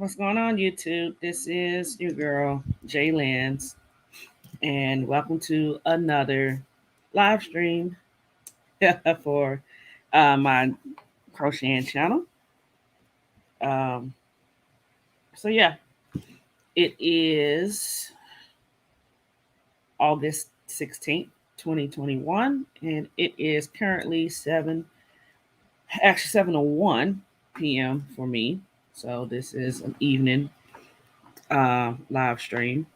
What's going on, YouTube? This is your girl, Jay Lance, and welcome to another live stream for my crocheting channel. Um, so, it is August 16th, 2021, and it is currently 7:01 p.m. for me. So, this is an evening live stream.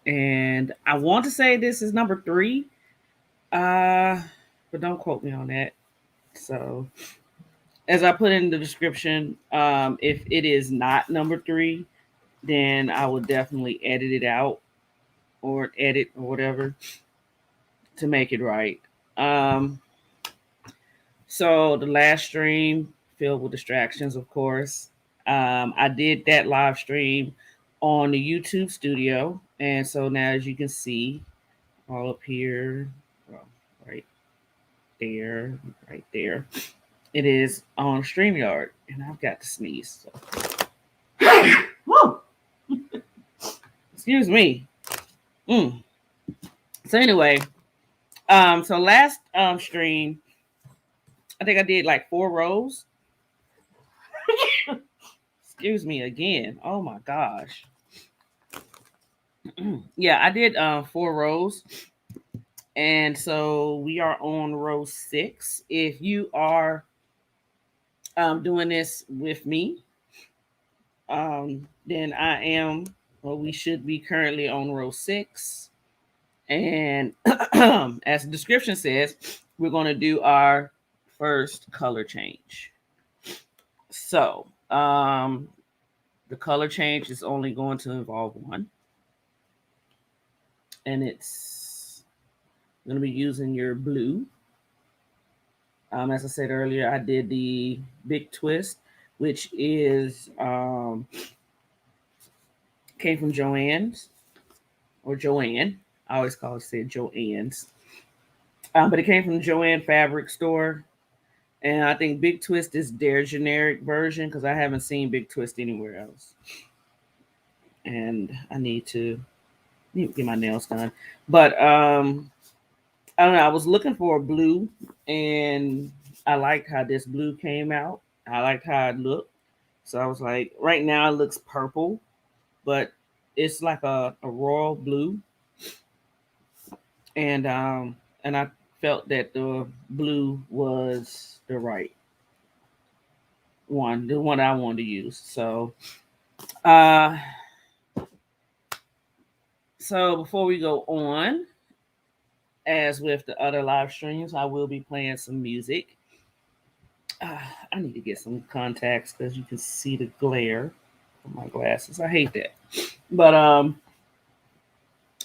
And I want to say this is number three. Uh, but don't quote me on that. So, as I put in the description, if it is not number three, then I will definitely edit it out or edit or whatever to make it right. Um, so the last stream filled with distractions, of course. I did that live stream on the YouTube studio, and so now as you can see, all up here, well, right there, right there. It is on StreamYard, and I've got to sneeze. So. Excuse me. Mm. So anyway, so last stream, I think I did like 4 rows. Excuse me again. Oh my gosh. Yeah, I did 4 rows. And so we are on row 6. If you are doing this with me, then we should be currently on row 6. And as the description says, we're going to do our first color change. So the color change is only going to involve one. And it's going to be using your blue. As I said earlier, I did the big twist, which is came from Joann's or Joanne. I always say Joann's. But it came from the Joanne fabric store. And I think Big Twist is their generic version because I haven't seen Big Twist anywhere else. And I need to get my nails done. But I don't know. I was looking for a blue, and I liked how this blue came out. I liked how it looked. So I was like, right now it looks purple, but it's like a royal blue. And I felt that the blue was the right one, the one I wanted to use. Uh so before we go on, as with the other live streams, I will be playing some music. I need to get some contacts because you can see the glare from my glasses. I hate that. But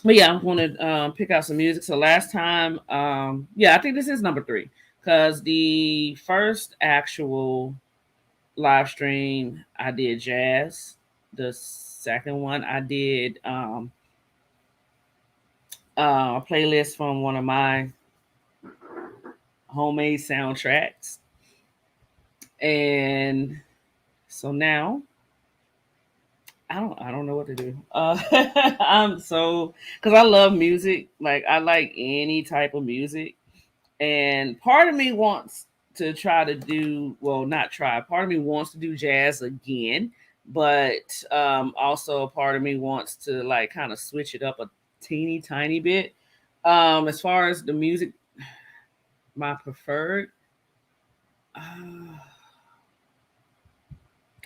yeah, I'm going to pick out some music. So last time, I think this is number 3 because the first actual live stream I did jazz. The second one I did a playlist from one of my homemade soundtracks. And so now I don't know what to do. I'm so because I love music. Like I like any type of music, and part of me wants to try to do not try. Part of me wants to do jazz again, but also a part of me wants to like kind of switch it up a teeny tiny bit. As far as the music, my preferred.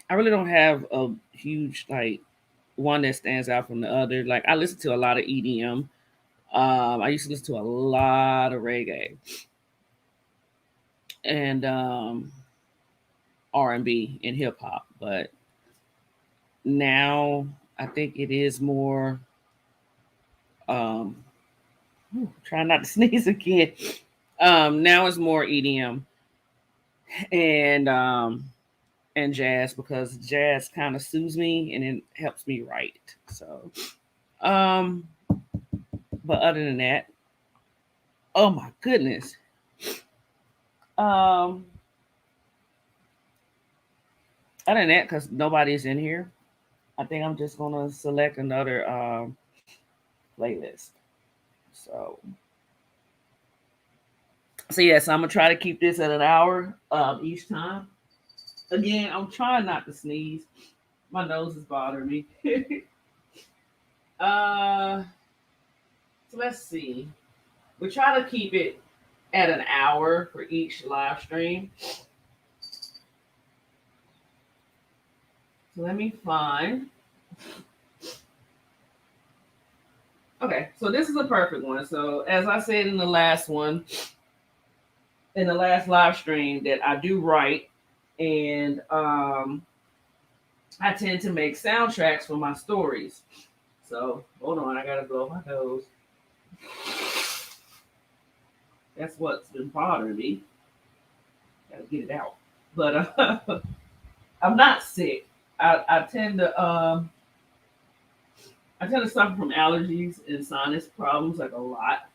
I really don't have a huge like one that stands out from the other. Like I listen to a lot of EDM. I used to listen to a lot of reggae and R&B and hip hop, but now I think it is more. Um, trying not to sneeze again. Now it's more EDM and jazz because jazz kind of soothes me and it helps me write. So, um, but other than that, oh my goodness. Um, Other than that, because nobody's in here, I think I'm just gonna select another playlist. So, so yes, I'm gonna try to keep this at an hour each time. Again, I'm trying not to sneeze. My nose is bothering me. uh, so let's see. We try to keep it at an hour for each live stream. So let me find. Okay, so this is a perfect one. So as I said in the last one, in the last live stream, that I do write, and I tend to make soundtracks for my stories. So hold on, I gotta blow my nose. That's what's been bothering me. Gotta get it out. But I'm not sick. I tend to suffer from allergies and sinus problems like a lot,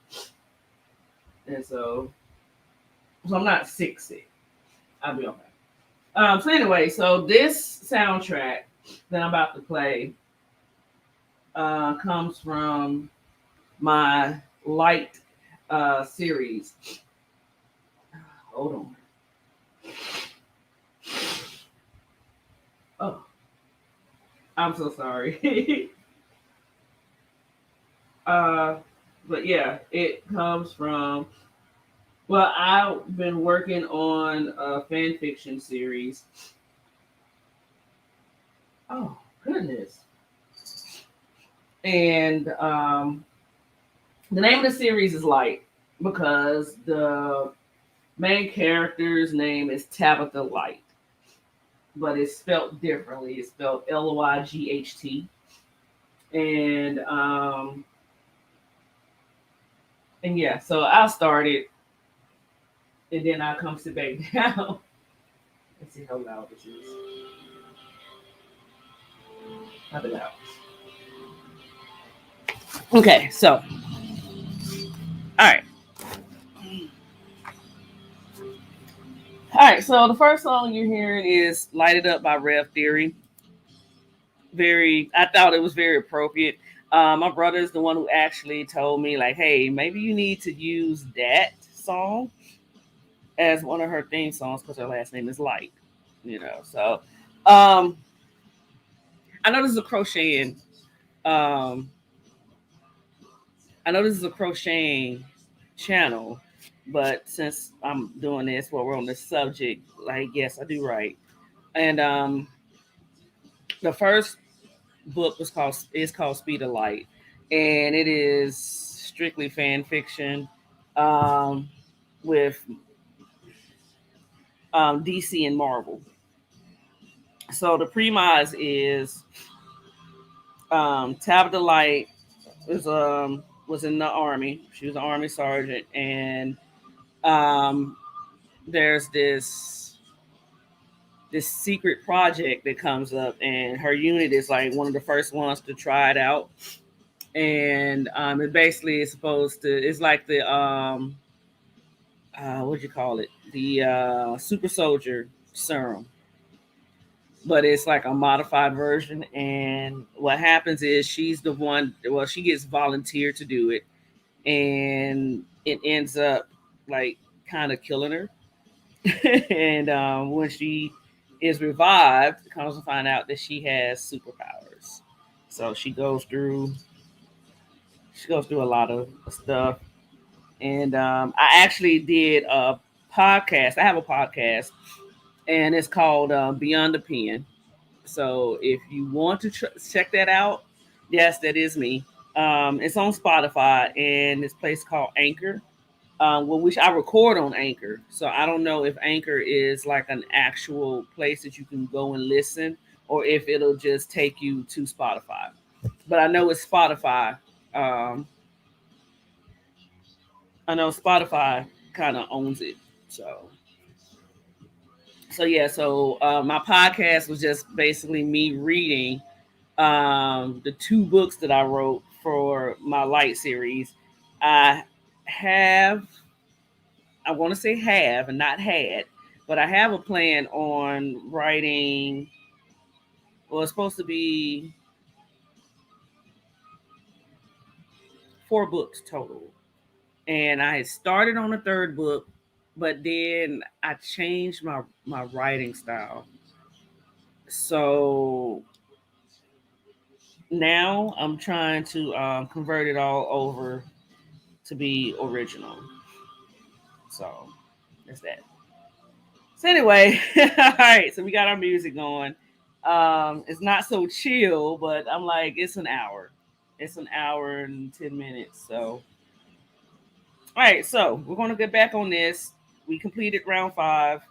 and so I'm not sick. I'll be okay. So anyway, so this soundtrack that I'm about to play comes from my light series. Hold on. Oh, I'm so sorry. uh, but yeah, it comes from. Well, I've been working on a fan fiction series. Oh goodness! And the name of the series is Light because the main character's name is Tabitha Light, but it's spelled differently. It's spelled Lyght, and and yeah. So I'll start it, and then I'll come sit back down. Let's see how loud this is. Not loud. Okay, so all right. All right, so the first song you're hearing is "Light It Up" by Rev Theory. I thought it was very appropriate. My brother is the one who actually told me, like, hey, maybe you need to use that song as one of her theme songs because her last name is Light. So um, I know this is a crocheting. Um, I know this is a crocheting channel, but since I'm doing this while we're on this subject, like, yes, I do write. And the first book is called Speed of Light, and it is strictly fan fiction um, with DC and Marvel. So the premise is Tabitha Light was in the army. She was an army sergeant, and um, there's this secret project that comes up, and her unit is like one of the first ones to try it out. And it basically is supposed to. It's like the what do you call it? The super soldier serum, but it's like a modified version. And what happens is she's the one. Well, she gets volunteered to do it, and it ends up like kind of killing her. And when she is revived, comes to find out that she has superpowers. So she goes through a lot of stuff. And I actually did a podcast. I have a podcast, and it's called Beyond the Pen. So if you want to check that out, yes, that is me. It's on Spotify and this place called Anchor. Which I record on Anchor. So I don't know if Anchor is like an actual place that you can go and listen, or if it'll just take you to Spotify. But I know it's Spotify. Um, I know Spotify kind of owns it. So yeah. So my podcast was just basically me reading the two books that I wrote for my Light series. I have I want to say have and not had, but I have a plan on writing. Well, it's supposed to be 4 books total. And I had started on the third book, but then I changed my writing style. So now I'm trying to convert it all over to be original. So that's that. So anyway, all right. So we got our music going. It's not so chill, but I'm like, it's an hour. It's an hour and 10 minutes. So all right. So we're gonna get back on this. We completed round 5.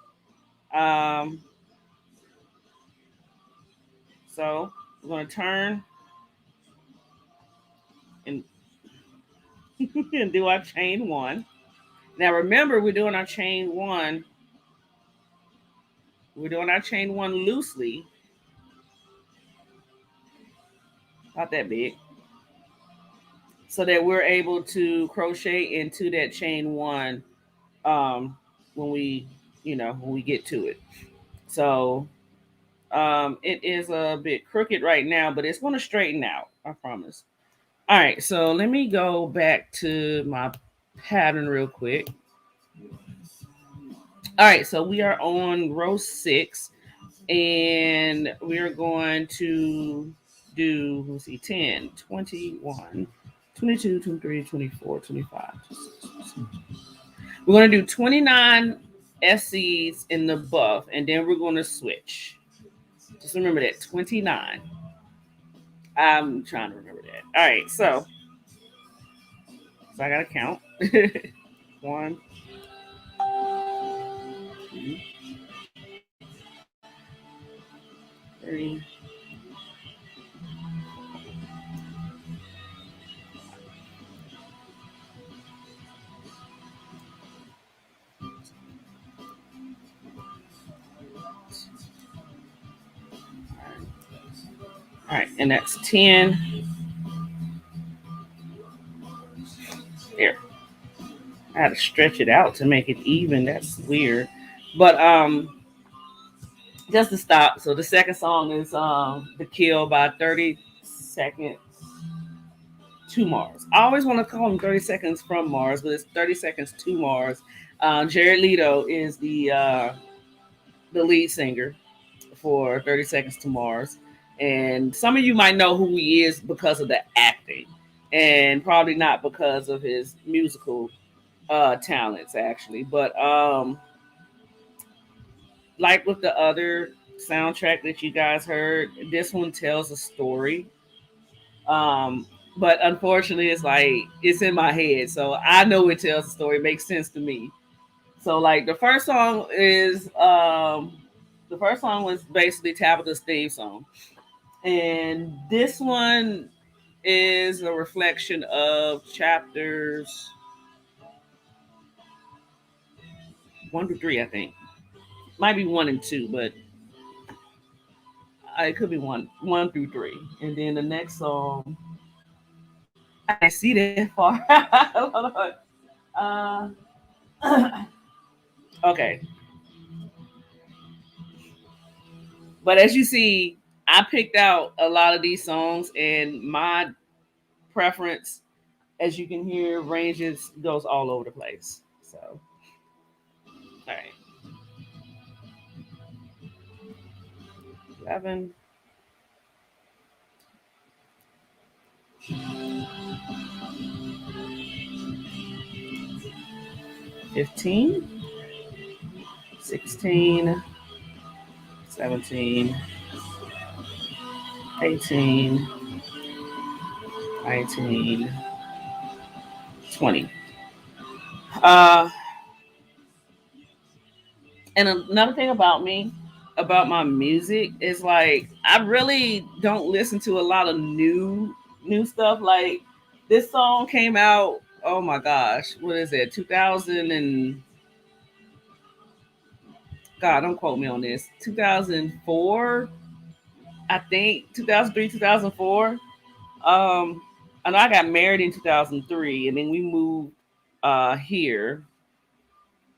Um, so we're gonna turn and, and do our chain 1. Now remember, we're doing our chain 1. We're doing our chain 1 loosely, not that big, so that we're able to crochet into that chain 1 when we, when we get to it. So it is a bit crooked right now, but it's going to straighten out. I promise. All right, so let me go back to my pattern real quick. All right, so we are on row 6, and we're going to do, let's see, 10, 21, 22, 23, 24, 25. We're going to do 29 SCs in the buff, and then we're going to switch. Just remember that, 29. I'm trying to remember that. All right, so I got to count. 1, 2, 3, 4. All right, and that's 10. There. I had to stretch it out to make it even. That's weird. But just to stop. So the second song is The Kill by 30 Seconds to Mars. I always want to call them 30 Seconds from Mars, but it's 30 Seconds to Mars. Jared Leto is the lead singer for 30 Seconds to Mars. And some of you might know who he is because of the acting, and probably not because of his musical talents, actually. But like with the other soundtrack that you guys heard, this one tells a story. Um, but unfortunately, it's like it's in my head, so I know it tells a story. It makes sense to me. So like the first song was basically Tabitha's theme song, and this one is a reflection of chapters 1 to 3, I think. Might be 1 and 2, but it could be 1 through 3. And then the next song, I can't see that far. Hold on. Okay, but as you see, I picked out a lot of these songs, and my preference, as you can hear, ranges goes all over the place. So, all right, 11, 15, 16, 17, 18, 19, 20. Uh, and another thing about me, about my music, is like I really don't listen to a lot of new stuff. Like this song came out, oh my gosh, what is it? 2000 and God, don't quote me on this. 2004, I think 2003, 2004. I know I got married in 2003, and then we moved here,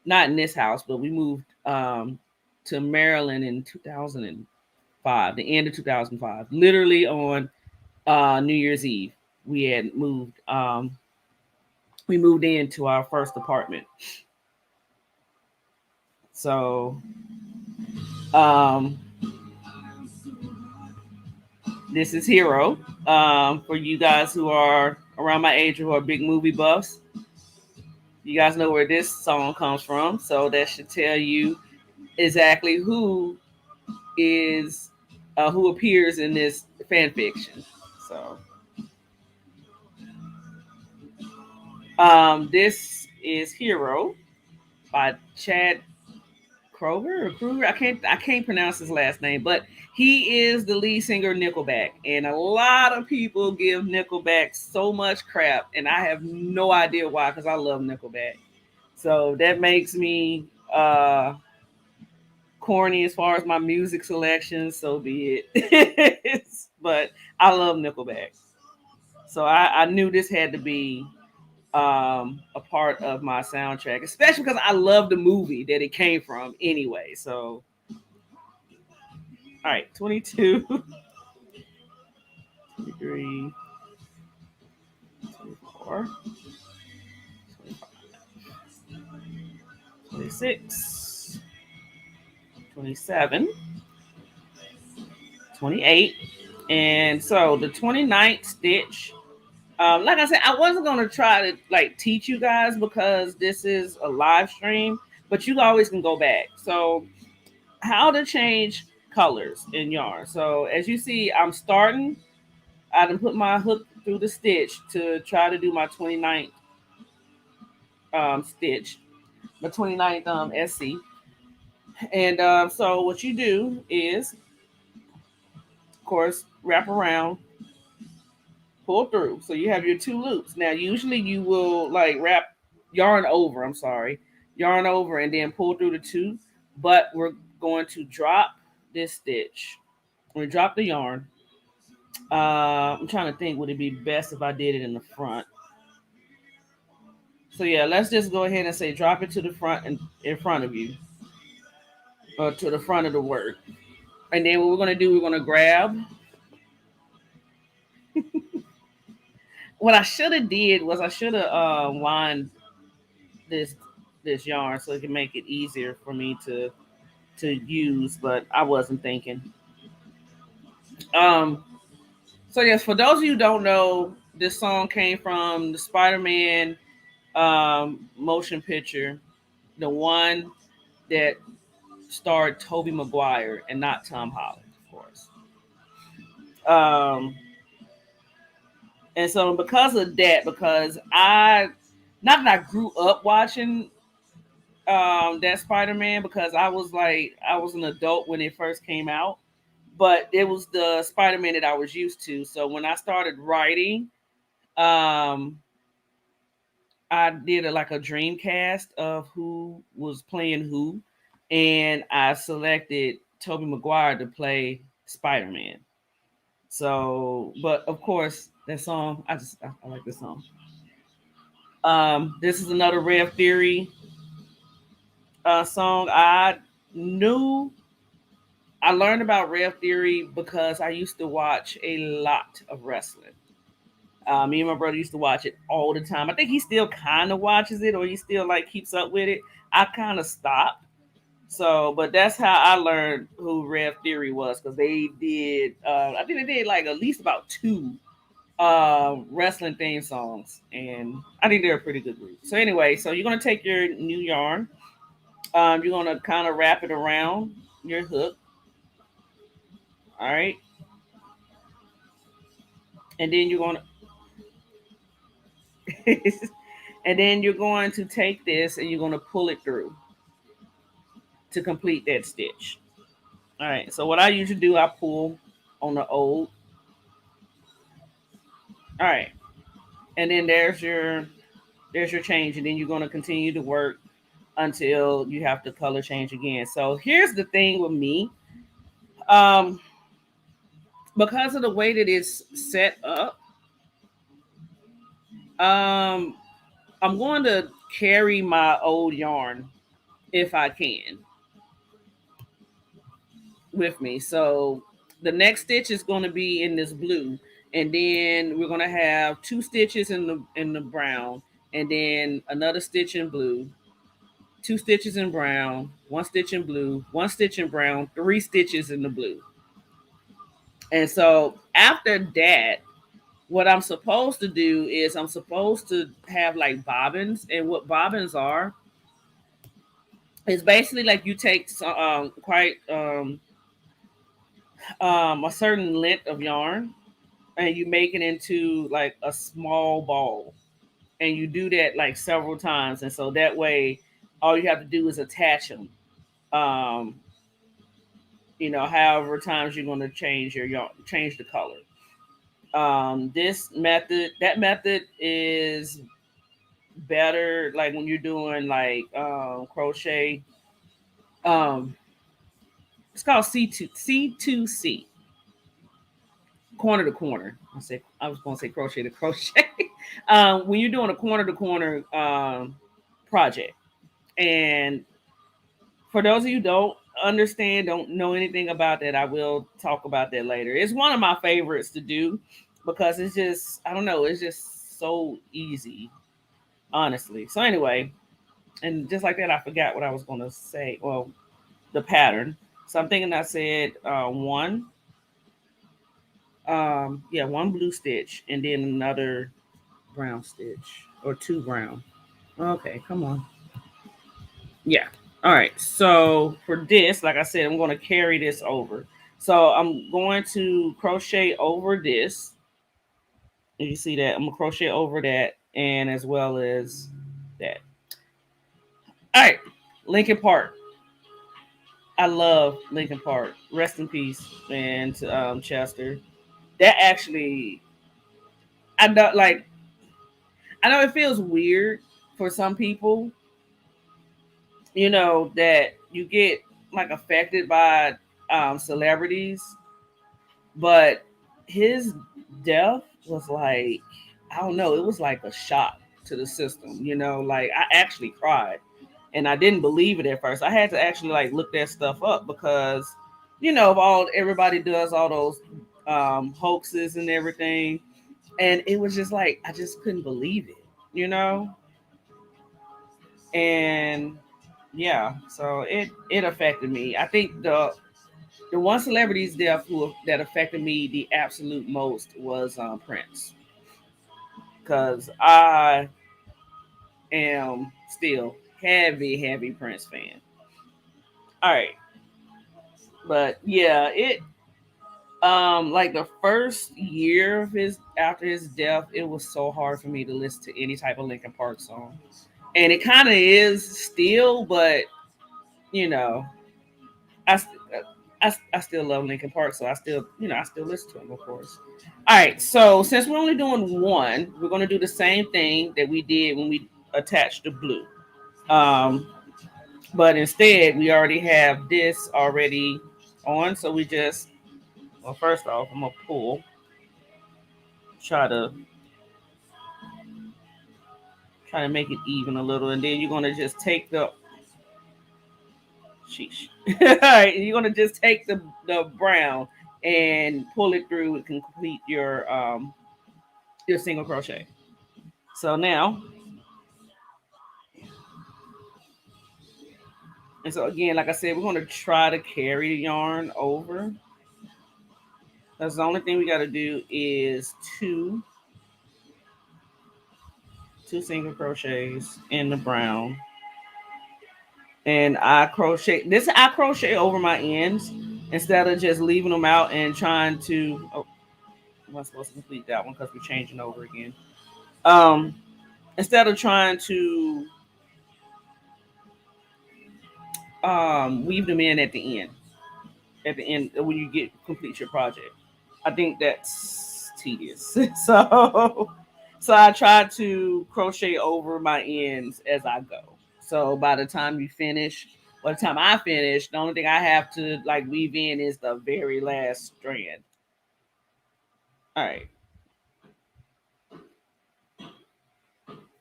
not in this house, but we moved to Maryland in 2005. the end of 2005, literally on New Year's Eve. We had moved. We moved into our first apartment. So um, this is Hero. For you guys who are around my age who are big movie buffs, you guys know where this song comes from. So that should tell you exactly is who appears in this fan fiction. So this is Hero by Chad Kroger or Kruger. I can't pronounce his last name, but he is the lead singer of Nickelback, and a lot of people give Nickelback so much crap, and I have no idea why because I love Nickelback. So that makes me corny as far as my music selection. So be it. But I love Nickelback, so I knew this had to be a part of my soundtrack, especially because I love the movie that it came from anyway. So all right, 22, 23, 24, 26, 27, 28. And so the 29th stitch, like I said, I wasn't going to try to like teach you guys because this is a live stream, but you always can go back. So how to change colors in yarn. So as you see, I done put my hook through the stitch to try to do my 29th stitch, my 29th SC. And so what you do is, of course, wrap around, pull through. So you have your two loops. Now, usually you will like yarn over, I'm sorry, yarn over and then pull through the two. But we're going to drop this stitch. We're going to drop the yarn. I'm trying to think, would it be best if I did it in the front? So yeah, let's just go ahead and say drop it to the front and in front of you, or to the front of the work. And then what we're gonna do, we're gonna grab. What I should have did was I should have lined this this yarn so it can make it easier for me to use, but I wasn't thinking. Um. So yes, for those of you who don't know, this song came from the Spider-Man motion picture, the one that starred Tobey Maguire and not Tom Holland, of course. Um, and so because of that, because not that I grew up watching that Spider-Man, because I was an adult when it first came out, but it was the Spider-Man that I was used to. So when I started writing, um, I did like a dream cast of who was playing who, and I selected Tobey Maguire to play Spider-Man. So, but of course, that song, I like this song. This is another Rev Theory song. Knew I learned about Rev Theory because I used to watch a lot of wrestling. Me and my brother used to watch it all the time. I think he still kind of watches it, or he still like keeps up with it. I kind of stopped. So, but that's how I learned who Rev Theory was, because they did. I think they did like at least about two wrestling theme songs, and I think they're a pretty good group. So anyway, so you're gonna take your new yarn. You're gonna kind of wrap it around your hook. All right, and then you're gonna and then you're going to take this and you're going to pull it through to complete that stitch. All right. So what I usually do, I pull on the old. All right, and then there's your change, and then you're going to continue to work until you have to color change again. So here's the thing with me. Um, because of the way that it's set up, um, I'm going to carry my old yarn if I can with me. So the next stitch is going to be in this blue, and then we're going to have two stitches in the brown, and then another stitch in blue, two stitches in brown, one stitch in blue, one stitch in brown, three stitches in the blue. And so after that, what I'm supposed to do is I'm supposed to have like bobbins, and what bobbins are is basically like you take quite a certain length of yarn, and you make it into like a small ball, and you do that like several times, and so that way all you have to do is attach them. um however times you're going to change your yarn, change the color. This method, that method is better like when you're doing like crochet. um it's called C2C, corner to corner. I was going to say crochet to crochet. When you're doing a corner to corner project, and for those of you who don't understand, don't know anything about that, I will talk about that later. It's one of my favorites to do because it's just, I don't know, it's just so easy, honestly. So anyway, and just like that, I forgot what I was going to say. Well, the pattern. So I'm thinking I said one blue stitch and then another brown stitch or two brown. Okay, come on. Yeah. All right. So for this, like I said, I'm going to carry this over. So I'm going to crochet over this. You see that? I'm going to crochet over that and as well as that. All right. Lincoln Park. I love Lincoln Park. Rest in peace, man, to Chester. That actually, I know, like, I know it feels weird for some people, that you get like affected by celebrities, but his death was like, I don't know, it was like a shock to the system, like I actually cried and I didn't believe it at first. I had to actually like look that stuff up because, of all everybody does all those hoaxes and everything. And it was just like I just couldn't believe it, you know? And yeah, so it affected me. I think the one celebrity's death that affected me the absolute most was Prince, because I am still heavy Prince fan. All right, but yeah, it like the first year of his after his death, it was so hard for me to listen to any type of Linkin Park song, and it kind of is still, but you know, I, st- I still love Linkin Park, so I still listen to them, of course. All right, so since we're only doing one, we're going to do the same thing that we did when we attached the blue. Um, but instead, we already have this already on, so we just, well, first off, I'm gonna try to try to make it even a little, and then you're gonna just take the sheesh. All right, you're gonna just take the brown and pull it through and complete your single crochet. So now, and so again, like I said, we're gonna try to carry the yarn over. That's the only thing we got to do is two single crochets in the brown, and I crochet over my ends instead of just leaving them out and trying to. Oh, I'm not supposed to complete that one because we're changing over again. Um, Instead of trying to weave them in at the end when you get complete your project. I think that's tedious. So I try to crochet over my ends as I go. So by the time I finish, the only thing I have to like weave in is the very last strand. All right,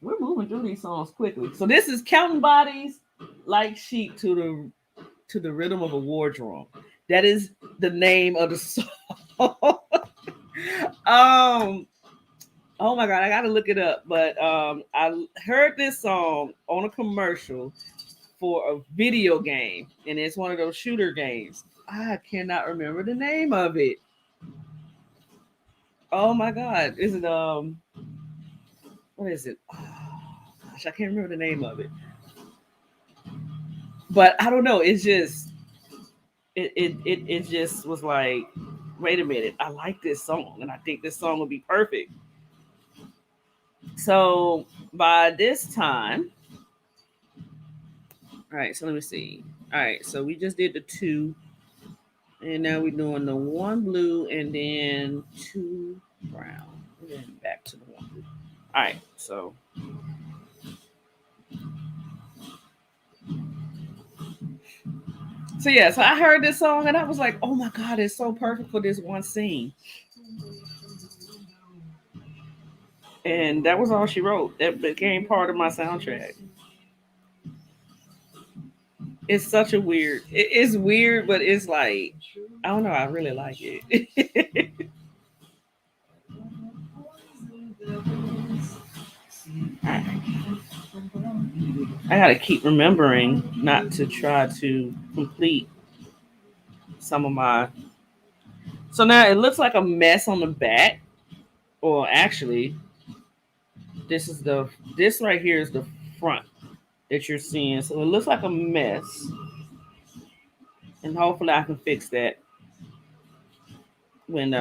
we're moving through these songs quickly. So this is counting bodies like sheep to the rhythm of a war drum. That is the name of the song. um, oh my god, I gotta look it up. But I heard this song on a commercial for a video game, and it's one of those shooter games. I cannot remember the name of it. Oh my god, is it what is it? Oh, gosh, I can't remember the name of it. But I don't know. It's just it just was like, wait a minute, I like this song, and I think this song would be perfect. So by this time, all right. So let me see. All right, so we just did the two, and now we're doing the one blue and then two brown, and then back to the one blue. All right, so yeah, so I heard this song and I was like, oh my god, it's so perfect for this one scene. And that was all she wrote. That became part of my soundtrack. It's such a weird. It's weird, but it's like I don't know. I really like it. I gotta keep remembering not to try to complete some of my. So now it looks like a mess on the back. Or actually, this right here is the front that you're seeing. So it looks like a mess, and hopefully I can fix that when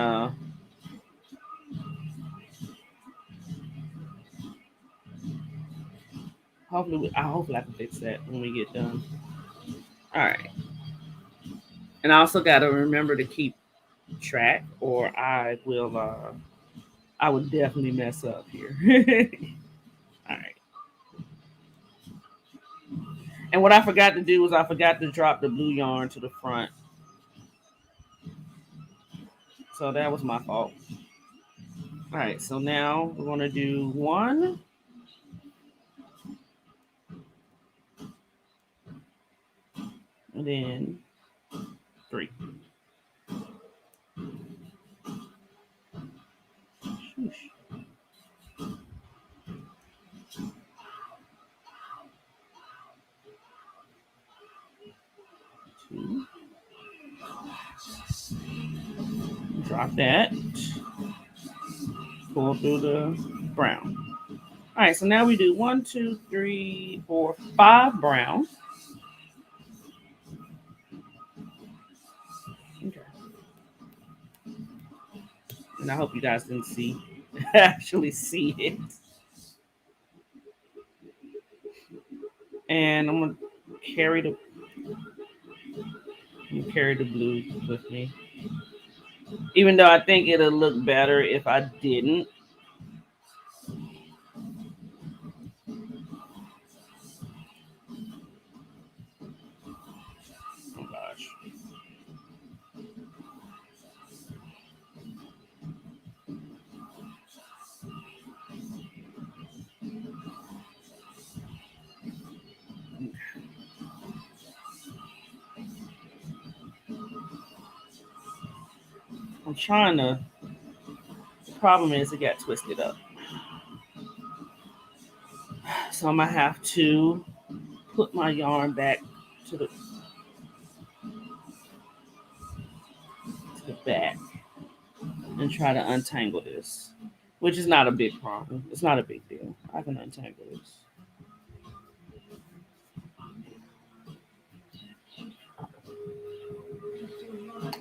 hopefully I can fix that when we get done. All right, and I also got to remember to keep track, or I would definitely mess up here. All right. And what I forgot to do was I forgot to drop the blue yarn to the front. So that was my fault. All right, so now we're going to do one, and then three. Sheesh. Two. Drop that. Pull through the brown. All right, so now we do one, two, three, four, five brown. Okay. And I hope you guys didn't actually see it. And carry the I'm gonna carry the blue with me. Even though I think it'll look better if I didn't. Oh gosh. I'm trying to. The problem is it got twisted up. So I'm gonna have to put my yarn back to the back and try to untangle this, which is not a big problem. It's not a big deal. I can untangle this.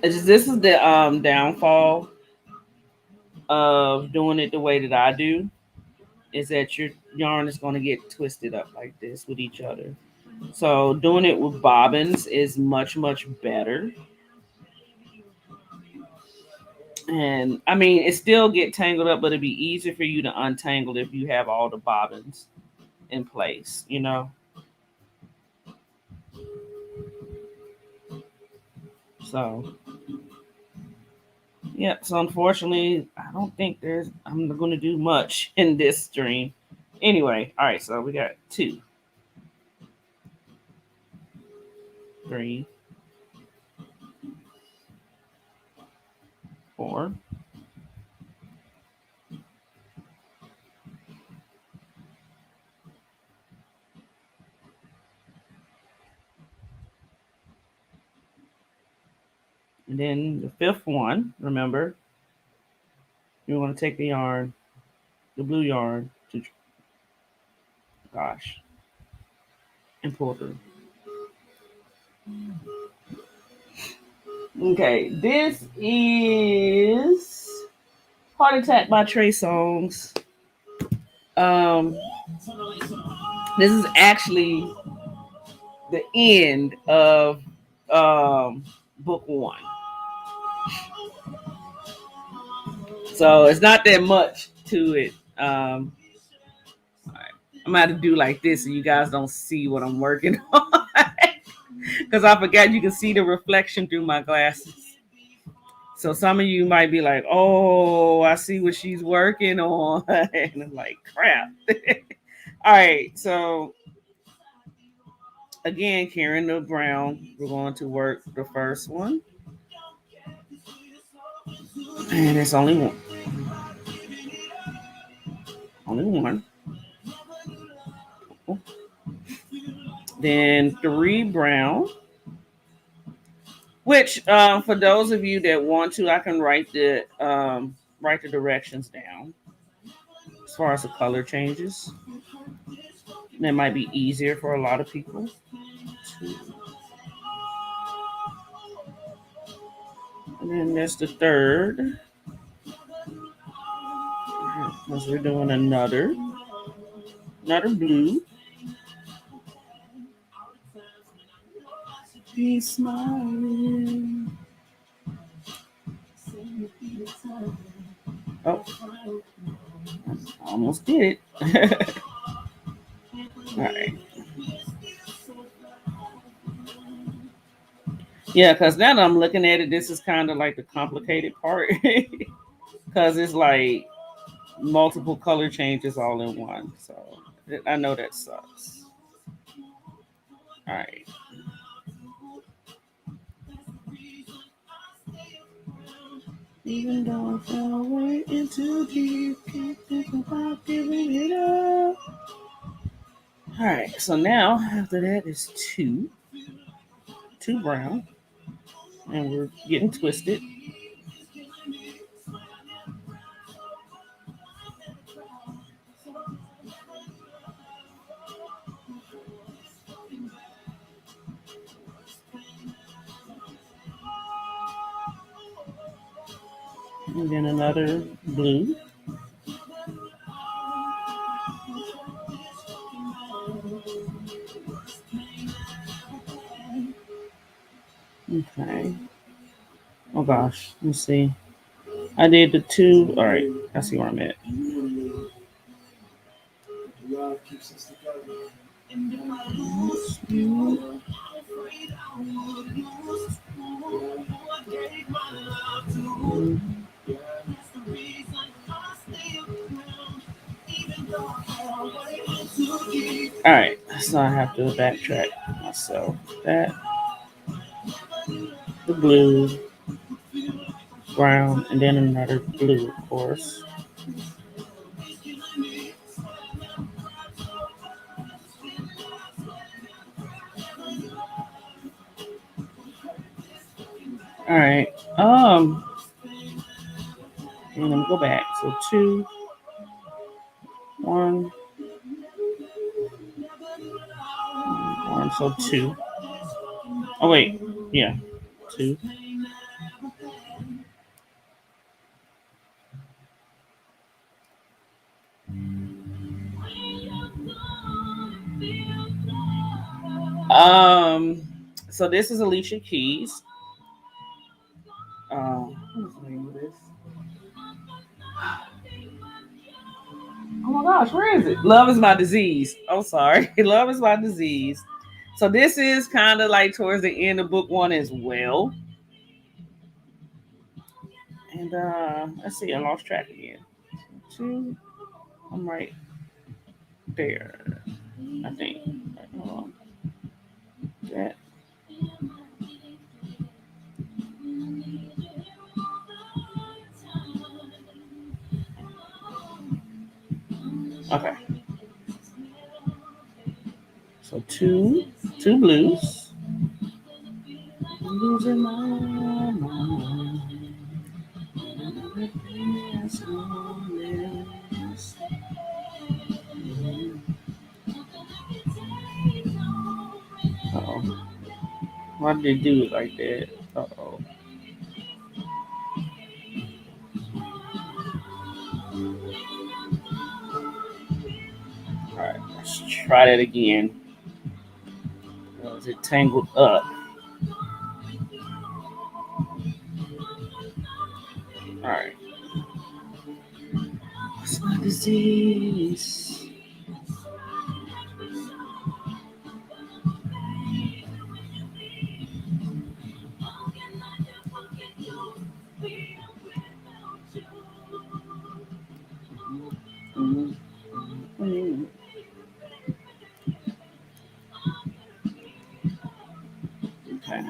This is the downfall of doing it the way that I do, is that your yarn is going to get twisted up like this with each other. So doing it with bobbins is much better. And I mean, it still get tangled up, but it'd be easier for you to untangle if you have all the bobbins in place, you know. So yeah, so unfortunately, I don't think I'm going to do much in this stream. Anyway, all right, so we got two, three, 4. And then the 5th one, remember, you're going to take the yarn, the blue yarn, to, gosh, and pull through. Okay, this is Heart Attack by Trey Songz. Um, this is actually the end of book 1. So it's not that much to it. All right. I'm gonna have to do like this so you guys don't see what I'm working on. Because I forgot you can see the reflection through my glasses. So some of you might be like, oh, I see what she's working on. And I'm like, crap. All right, so again, Karen the Brown, we're going to work the first one. And it's only one. Only one. Then 3 brown. Which, for those of you that want to, I can write the directions down as far as the color changes. That might be easier for a lot of people. 2. And then there's the 3rd. Because we're doing another blue. He's smiling. Oh, I almost did it. All right. Yeah, because now that I'm looking at it, this is kind of like the complicated part. Because it's like multiple color changes all in one. So I know that sucks. All right. Even though I fell way into deep, can't think about giving it up. All right, so now after that is 2 brown, and we're getting twisted. And then another blue. Okay. Oh gosh, let's see. I did the 2. All right, I see where I'm at. All right, so I have to backtrack myself. That, the blue, brown, and then another blue, of course. All right. And let me go back. So 2, 1, 1. So 2. Oh wait, yeah, 2. So this is Alicia Keys. What's the name of this? Oh my gosh, where is it? Love is My Disease. Oh, sorry. Love is My Disease. So this is kind of like towards the end of book 1 as well. And let's see, I lost track again. 2. I'm right there, I think. Hold on. That. Okay. So two blues. Losing my mind. Uh-oh. Why did they do it like that? Uh-oh. Alright, let's try that again. Is it tangled up? Alright. What's my disease? Mm, mm, okay.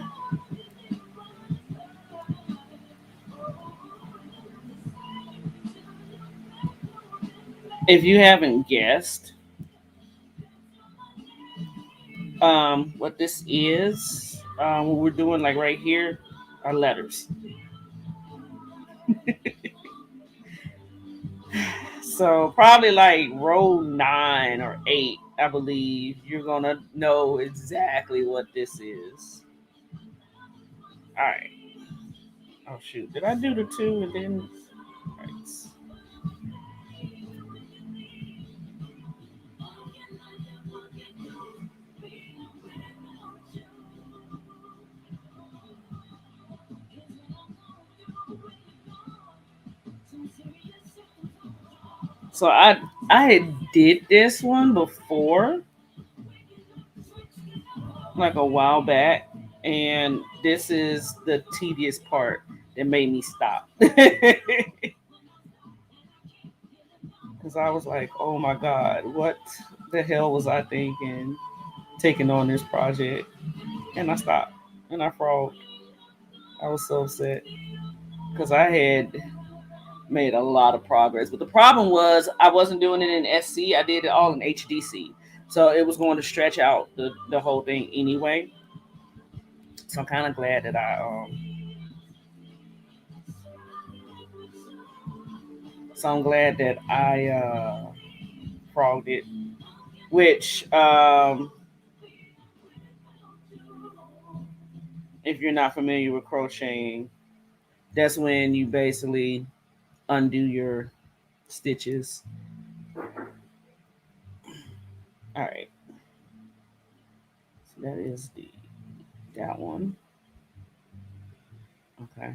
If you haven't guessed, what this is, what we're doing like right here are letters. So probably like row 9 or 8, I believe you're gonna know exactly what this is. All right. Oh shoot! Did I do the two and then? Right. So I had did this one before, like a while back, and this is the tedious part that made me stop. Because I was like, oh my God, what the hell was I thinking taking on this project? And I stopped and I frogged. I was so upset because I had made a lot of progress. But the problem was I wasn't doing it in SC, I did it all in HDC. So it was going to stretch out the whole thing anyway. So I'm kind of glad that I frogged it, which if you're not familiar with crocheting, that's when you basically undo your stitches. All right, so that is that one. Okay.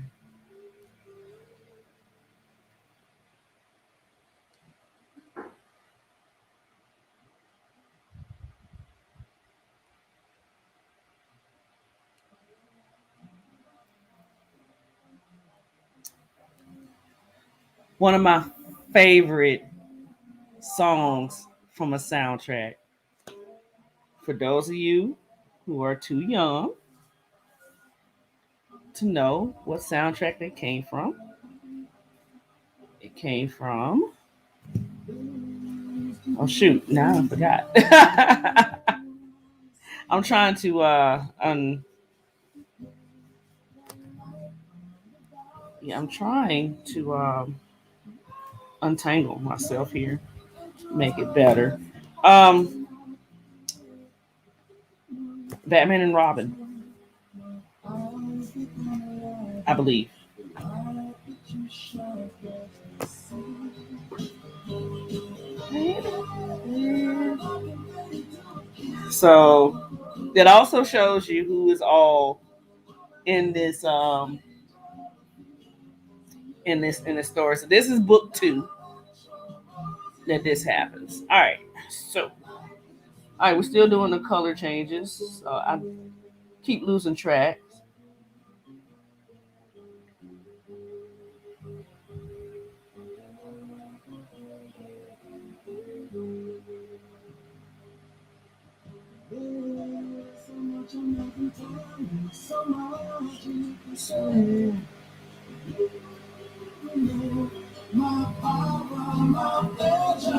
One of my favorite songs from a soundtrack. For those of you who are too young to know what soundtrack they came from, it came from. Oh shoot! Now I forgot. I'm trying to yeah, I'm trying to untangle myself here, make it better. Um, Batman and Robin, I believe. So it also shows you who is all in this story. So this is book 2 that this happens. All right. So all right, we're still doing the color changes. So I keep losing track.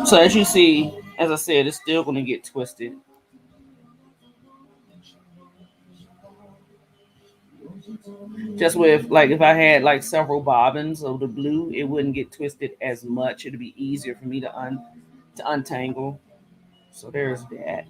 So as you see, as I said, it's still going to get twisted. Just with like if I had like several bobbins of the blue, it wouldn't get twisted as much. It'd be easier for me to untangle. So there's that.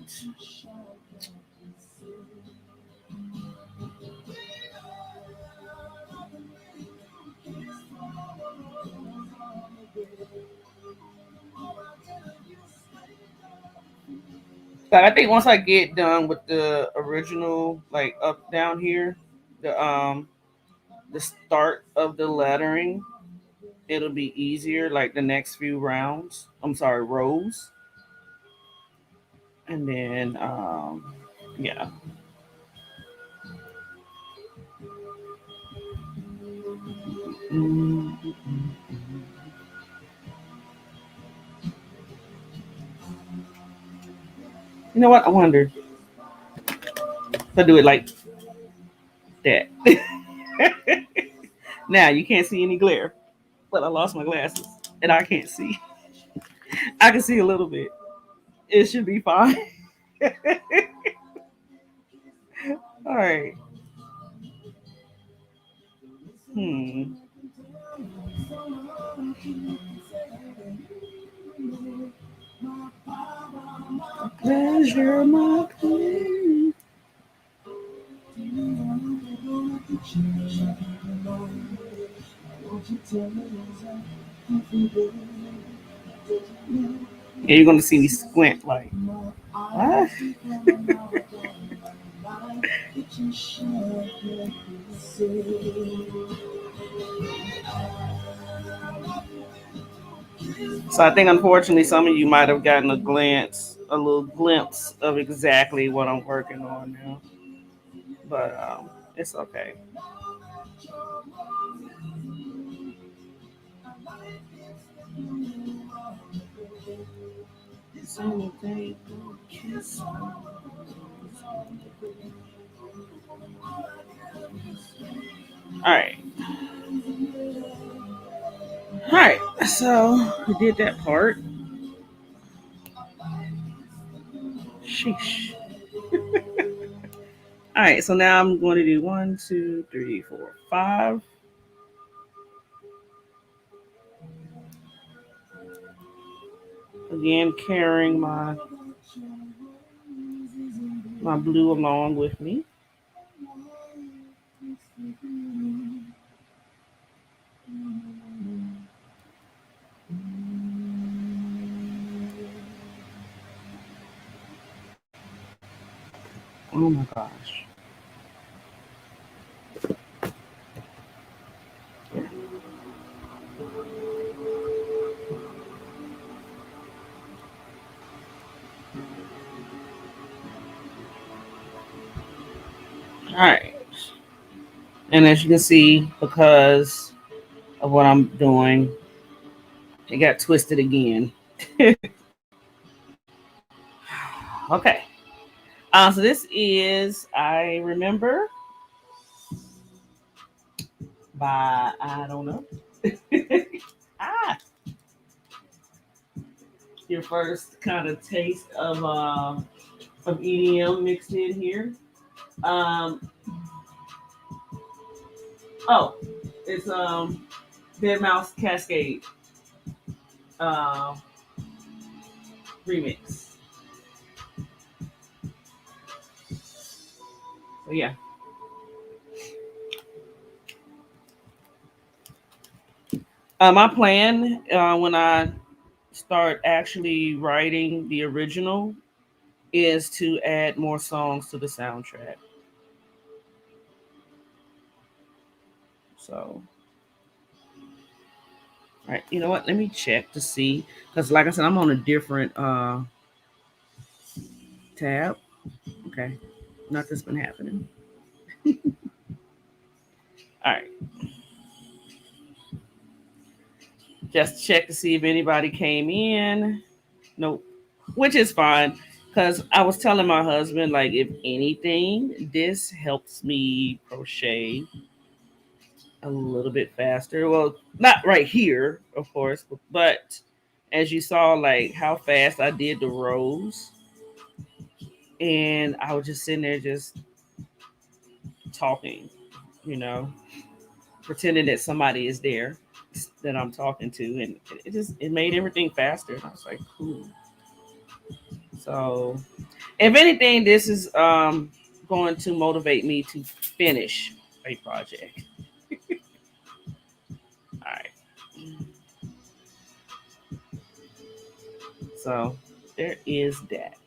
But I think once I get done with the original, like up down here, the start of the lettering, it'll be easier. Like the next few rounds. I'm sorry, rows, and then yeah. Mm. You know what? I wonder if I do it like that. Now you can't see any glare, but I lost my glasses and I can't see. I can see a little bit. It should be fine. All right. Hmm. Pleasure, my queen. Yeah, you're gonna see me squint like what? So I think unfortunately some of you might have gotten a little glimpse of exactly what I'm working on now. But it's okay. All right. All right. So we did that part. Sheesh. All right. So now I'm going to do 1, 2, 3, 4, 5. Again, carrying my blue along with me. Oh my gosh. All right. And as you can see, because of what I'm doing, it got twisted again. Okay. So this is I remember by I don't know. ah, your first kind of taste of EDM mixed in here. Um, oh, it's Dead Mouse Cascade uh, remix. So yeah. My plan when I start actually writing the original is to add more songs to the soundtrack. So, all right, you know what? Let me check to see because, like I said, I'm on a different tab. Okay, nothing's been happening. All right, just check to see if anybody came in. Nope, which is fine because I was telling my husband like if anything, this helps me crochet a little bit faster. Well, not right here, of course, but As you saw, like how fast I did the rows, and I was just sitting there just talking, you know, pretending that somebody is there that I'm talking to, and it made everything faster. And I was like, cool. So, if anything, this is going to motivate me to finish a project. All right. So there is that.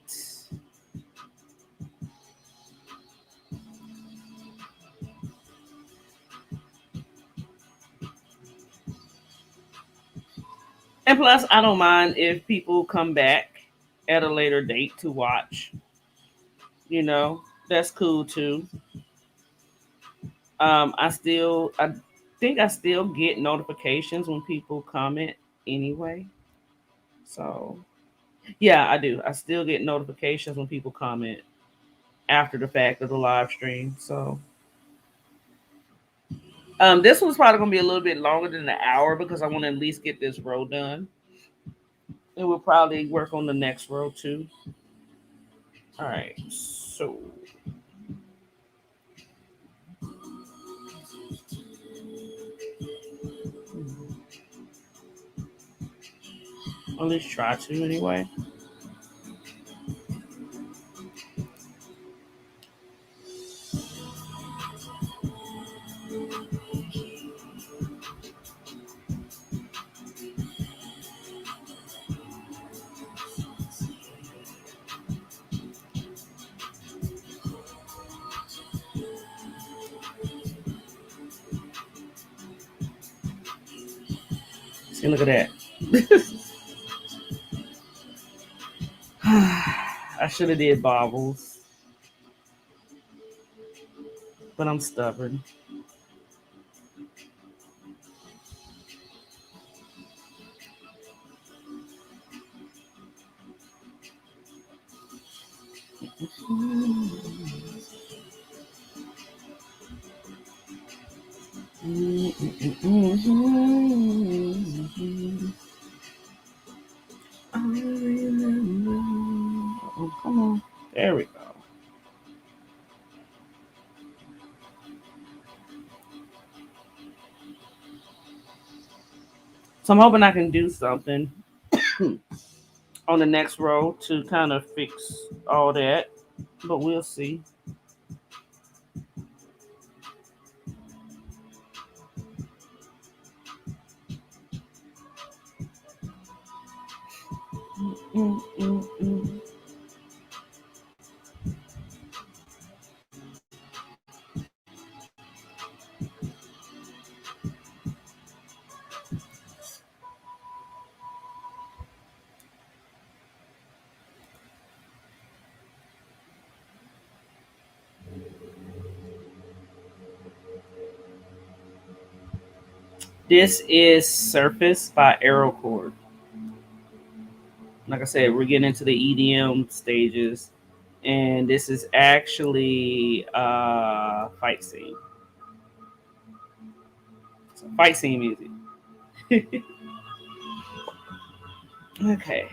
And plus, I don't mind if people come back at a later date to watch. You know, that's cool too. I think I still get notifications when people comment anyway. So yeah, I do. I still get notifications when people comment after the fact of the live stream. So this one's probably gonna be a little bit longer than an hour because I want to at least get this row done. And we'll probably work on the next row too. All right. So at least try to anyway. See, look at that. I should have did bobbles, but I'm stubborn. Oh, come on. There we go. So I'm hoping I can do something on the next row to kind of fix all that, but we'll see. Mm, mm, mm. This is Surface by Aerocord. Like I said, we're getting into the EDM stages, and this is actually fight scene. So fight scene music. Okay.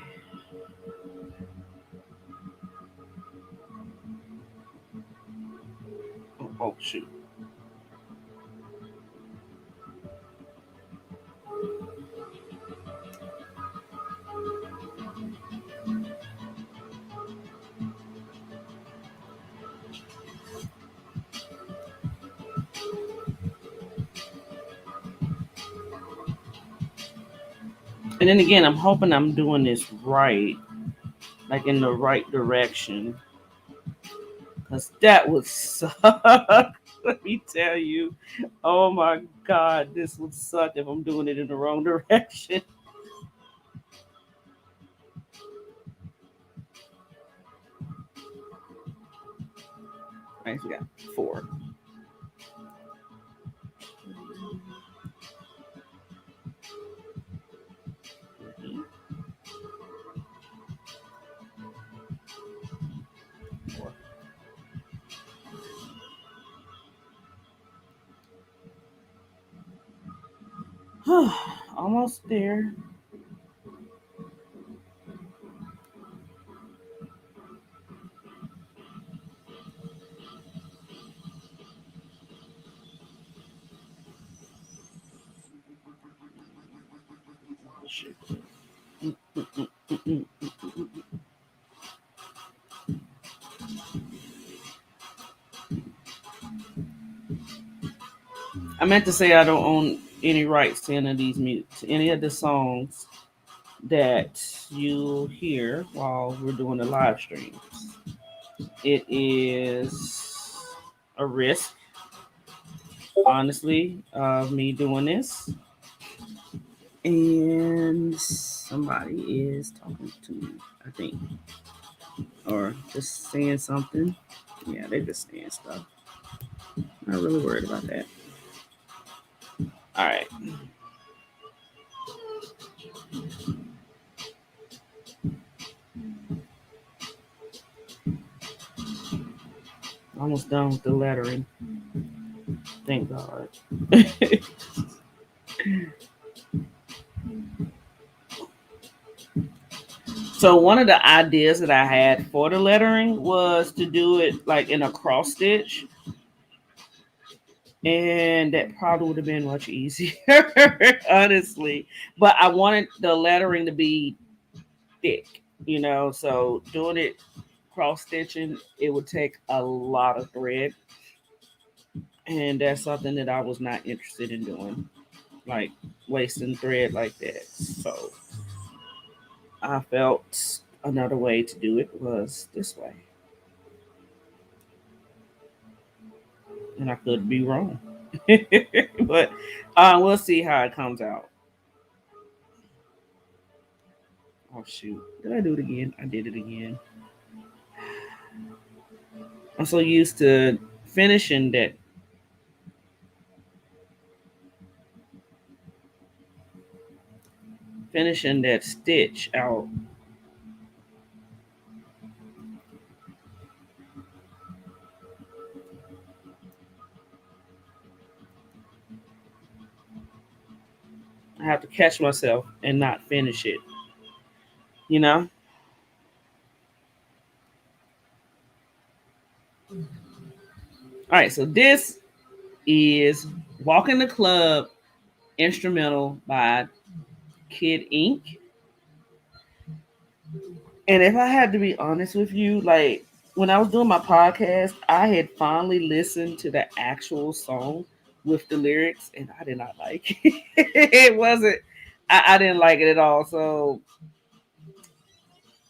Oh shoot. And then again, I'm hoping I'm doing this right, like in the right direction, because that would suck. Let me tell you. Oh my God, this would suck if I'm doing it in the wrong direction. Right, we got four. Mhm. Four. Almost there. Shoot. Mm, mm, mm, mm, mm, mm, mm. I meant to say I don't own any rights to any of these to any of the songs that you hear while we're doing the live streams. It is a risk, honestly, of me doing this. And somebody is talking to me, I think, or just saying something. Yeah, they're just saying stuff. Not really worried about that. All right, almost done with the lettering. Thank God. So one of the ideas that I had for the lettering was to do it like in a cross stitch, and that probably would have been much easier, honestly. But I wanted the lettering to be thick, so doing it cross stitching, it would take a lot of thread, and that's something that I was not interested in doing, like wasting thread like that. So I felt another way to do it was this way, and I could be wrong. But we'll see how it comes out. Oh shoot! Did I do it again? I did it again. I'm so used to finishing that stitch out. I have to catch myself and not finish it. You know. All right. So this is "Walking the Club" instrumental by Kid Ink. And if I had to be honest with you, like when I was doing my podcast, I had finally listened to the actual song with the lyrics, and I did not like it. It wasn't. I didn't like it at all. So,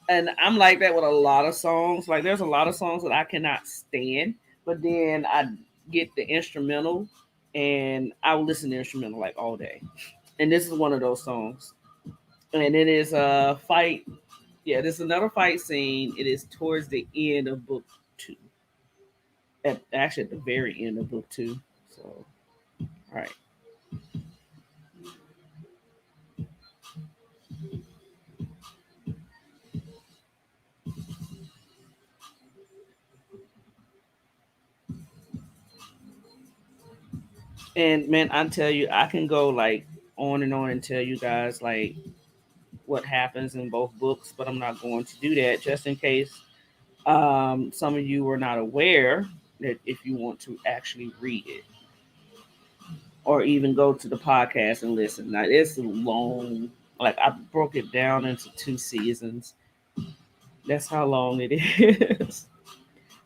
and I'm like that with a lot of songs. Like there's a lot of songs that I cannot stand, but then I get the instrumental, and I will listen to instrumental like all day. And this is one of those songs, and it is a fight. Yeah, this is another fight scene. It is towards the end of book two. Actually, at the very end of book two. So, all right. And man, I tell you, I can go like on and tell you guys like what happens in both books, but I'm not going to do that just in case some of you are not aware that if you want to actually read it or even go to the podcast and listen. Now, it's long. Like I broke it down into two seasons. That's how long it is.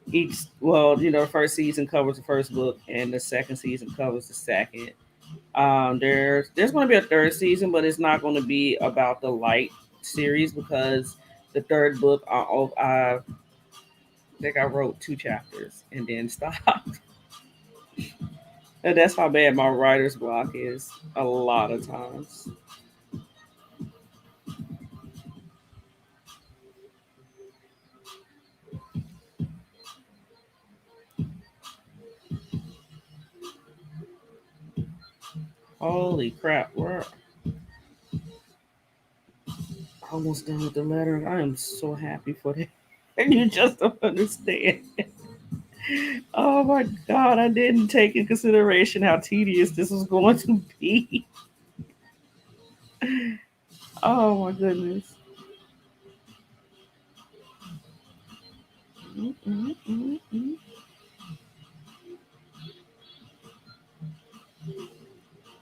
The first season covers the first book, and the second season covers the second. There's going to be a third season, but it's not going to be about the light series because the third book, I think I wrote two chapters and then stopped. And that's how bad my writer's block is a lot of times. Holy crap, we're almost done with the letter. I am so happy for that. And you just don't understand. Oh my God, I didn't take in consideration how tedious this was going to be. Oh my goodness. Mm, mm, mm, mm.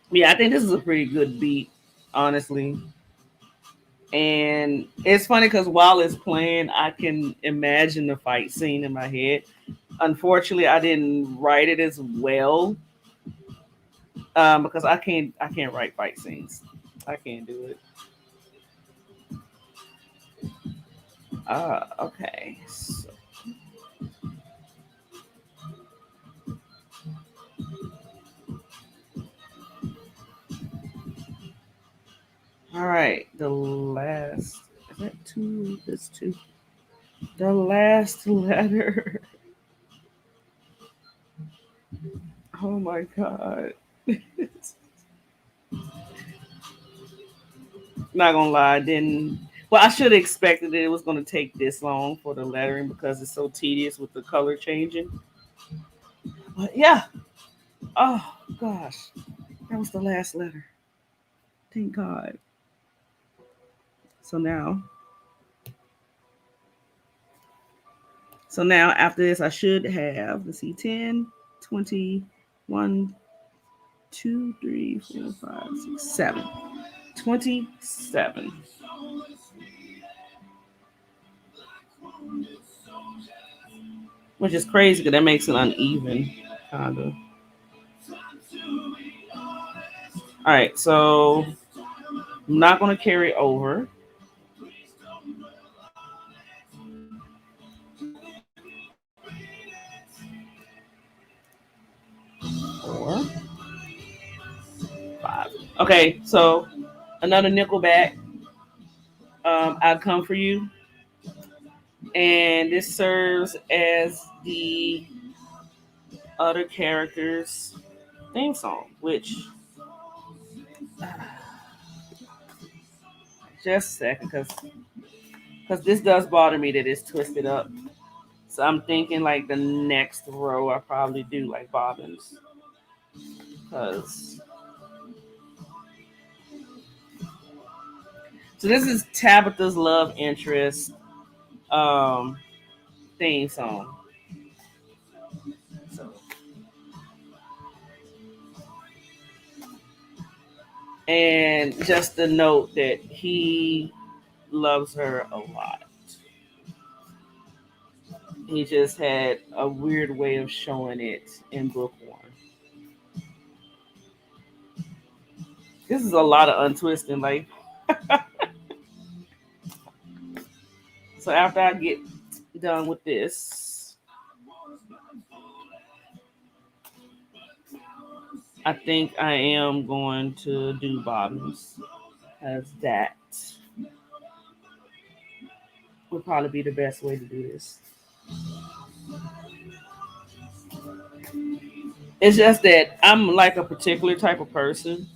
Yeah, I think this is a pretty good beat, honestly. And it's funny because while it's playing, I can imagine the fight scene in my head. Unfortunately, I didn't write it as well because I can't write fight scenes. I can't do it. Okay. So, all right. The last is that two? That's two. The last letter. Oh my god. Not gonna lie, I didn't. Well, I should have expected that it was gonna take this long for the lettering because it's so tedious with the color changing. But yeah. Oh gosh, that was the last letter. Thank God. So now, so now after this, I should have, let's see, 10, 20, 1, 2, 3, 4, 5, 6, 7. 27. Which is crazy because that makes it uneven, kind of. All right, so I'm not going to carry over. 4, 5. Okay, so another nickel back. I'll come for you. And this serves as the other character's theme song, which just a second, because this does bother me that it's twisted up. So I'm thinking like the next row I probably do like bobbins, because so this is Tabitha's love interest um theme song. So and just the note that he loves her a lot. He just had a weird way of showing it in book one. This is a lot of untwisting. Like, so after I get done with this, I think I am going to do bottoms, as that would probably be the best way to do this. It's just that I'm like a particular type of person,